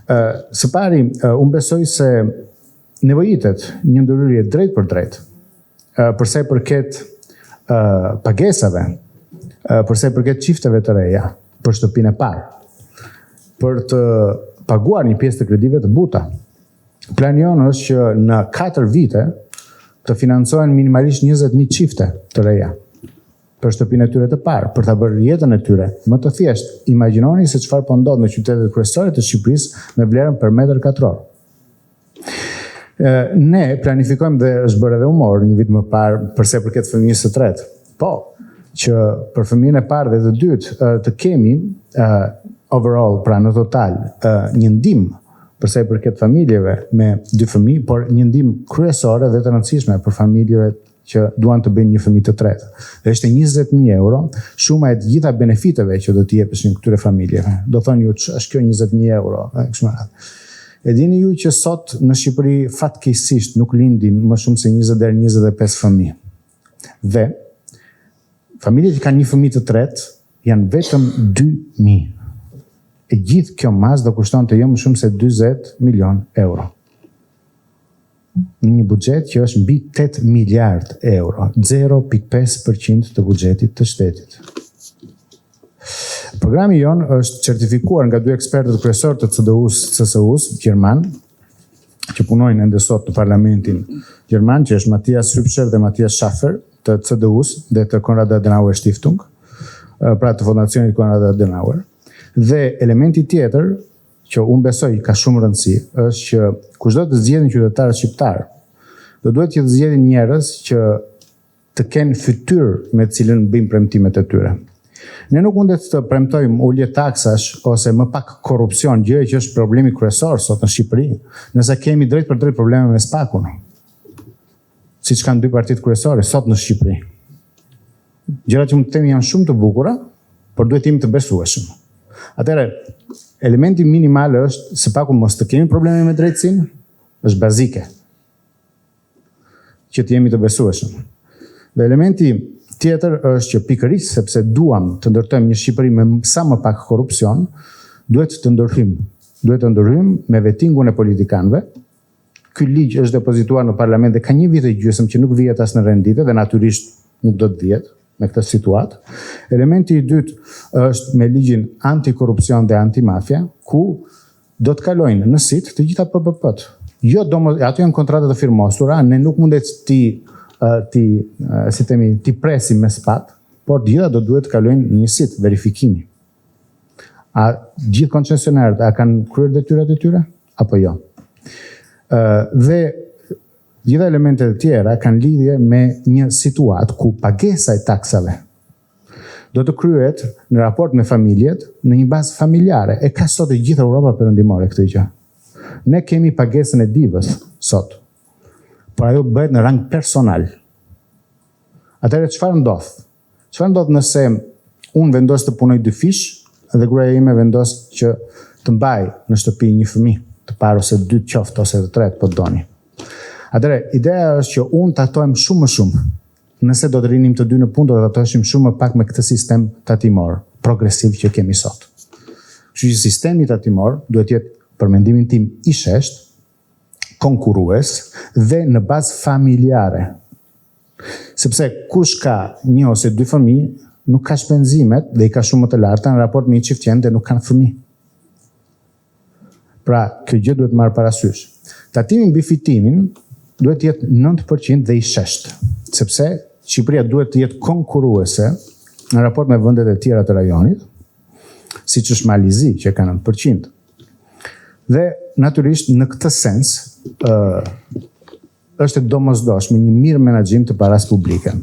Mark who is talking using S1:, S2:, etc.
S1: Së pari, unë besoj se nevojitet një ndërhyrje drejt për drejt, përsa i përket pagesave, përsa i përket çifteve të reja, për shtëpinë e parë, për të paguar një pjesë të kredive të buta. Plani jonë është që në 4 vite të financohen minimalisht 20.000 çifte të reja për shtëpinë e tyre të parë, për ta bërë jetën e tyre më të thjeshtë. Imagjinoni se çfarë po ndodh në qytetet kryesore të Shqipërisë me vlerën për metër katror. Ne planifikojmë dhe është bërë edhe humor një vit më parë përse përket fëmijës së tretë. Po, që për fëmijën e parë dhe të dytë të kemi overall, pra në total, një ndihmë përsa i përket familjeve me 2 fëmijë, por një ndihmë kryesore dhe të rëndësishme për familjeve që duan të bëjnë një fëmijë të tretë. Dhe ishte 20.000 euro, shuma e të gjitha benefiteve që do t'i jepeshin këtyre familjeve. Do thonë ju, është kjo 20.000 euro, kështu me radhë. E dini ju që sot në Shqipëri fatkeqësisht nuk lindin më shumë se 20 deri 25 fëmijë. Dhe familjet që kanë një fëmijë të tretë janë vetëm 2.000. E gjithë kjo masë do kushtonte jo më shumë se 20 milion euro. Në një buxhet që është mbi 8 miliard euro, 0.5% të buxhetit të shtetit. Programi jonë është certifikuar nga 2 ekspertët kryesor të CDU-s gjerman, që punojnë ende sot në parlamentin gjerman, që është Matthias Hübscher dhe Matthias Schaffer të CDU-s dhe të Konrad Adenauer Stiftung, pra të fondacionit Konrad Adenauer. Dhe elementi tjetër, që unë besoj ka shumë rëndësi, është që kushdo të zgjedhin qytetarët shqiptar, do duhet që të zgjedhin njerëz që të kenë fytyrë me të cilën bëjmë premtimet e tyre. Ne nuk mundet të premtojmë ulje taksash ose më pak korrupsion, gjë që është problemi kryesor sot në Shqipëri, nëse kemi drejt për drejt probleme me spakun, siç kanë 2 partitë kryesore sot në Shqipëri. Gjërat që mund të themi janë shumë të bukura, por duhet jemi të besueshëm. Atëherë, elementi minimal është se paku mos të kemi probleme me drejtësinë, është bazike. Që të jemi të besueshëm. Dhe elementi tjetër është që pikërisht sepse duam të ndërtojmë një Shqipëri me sa më pak korrupsion, duhet të ndërhyjmë. Duhet të ndërhyjmë me vettingun e politikanëve. Ky ligj është depozituar në parlament dhe ka 1 vit e gjysmë që nuk vihet as në rendite dhe natyrisht nuk do të vihet me këtë situatë. Elementi i dytë është me ligjin antikorrupsion dhe antimafia, ku do të kalojnë në sit të gjitha PPP-t. Jo, ato janë kontratat të firmosura, ne nuk mundet ti presim me spat, por gjitha do duhet të kalojnë në një sit verifikimi. A gjithë koncesionarët a kanë kryer detyrat e tyre apo jo? Dhe gjitha elementet e tjera kanë lidhje me një situatë ku pagesa e taksave do të kryhet në raport me familjet në një bazë familjare. E ka sot e gjithë Europa perëndimore këtë gjë. Ne kemi pagesën e divës sot, por ajo bëhet në rang personal. Atëherë çfarë ndodh? Çfarë ndodh nëse unë vendos të punoj 2 fish dhe gruaja ime vendos që të mbaj në shtëpi një fëmijë të parë ose 2 qoftë ose të tretë po doni? Atëherë, ideja është që unë tatojmë shumë më shumë. Nëse do të rinim të 2 në punë, do të tatoheshim shumë më pak me këtë sistem tatimor, progresiv që kemi sot. Kështu që sistemi tatimor duhet jetë, për mendimin tim, i shesht, konkurrues dhe në bazë familjare. Sepse kush ka 1 ose 2 fëmijë, nuk ka shpenzimet dhe i ka shumë më të larta në raport me një çift që ende nuk kanë fëmijë. Pra, kjo gjë duhet marrë parasysh. Tatimi mbi fitimin duhet të jetë 9% dhe i shesht, sepse Shqipëria duhet të jetë konkurruese në raport me vendet e tjera të rajonit, siç është Malizi që ka 9%. Dhe natyrisht në këtë sens është e domosdoshme një mirë menaxhim të paras publike.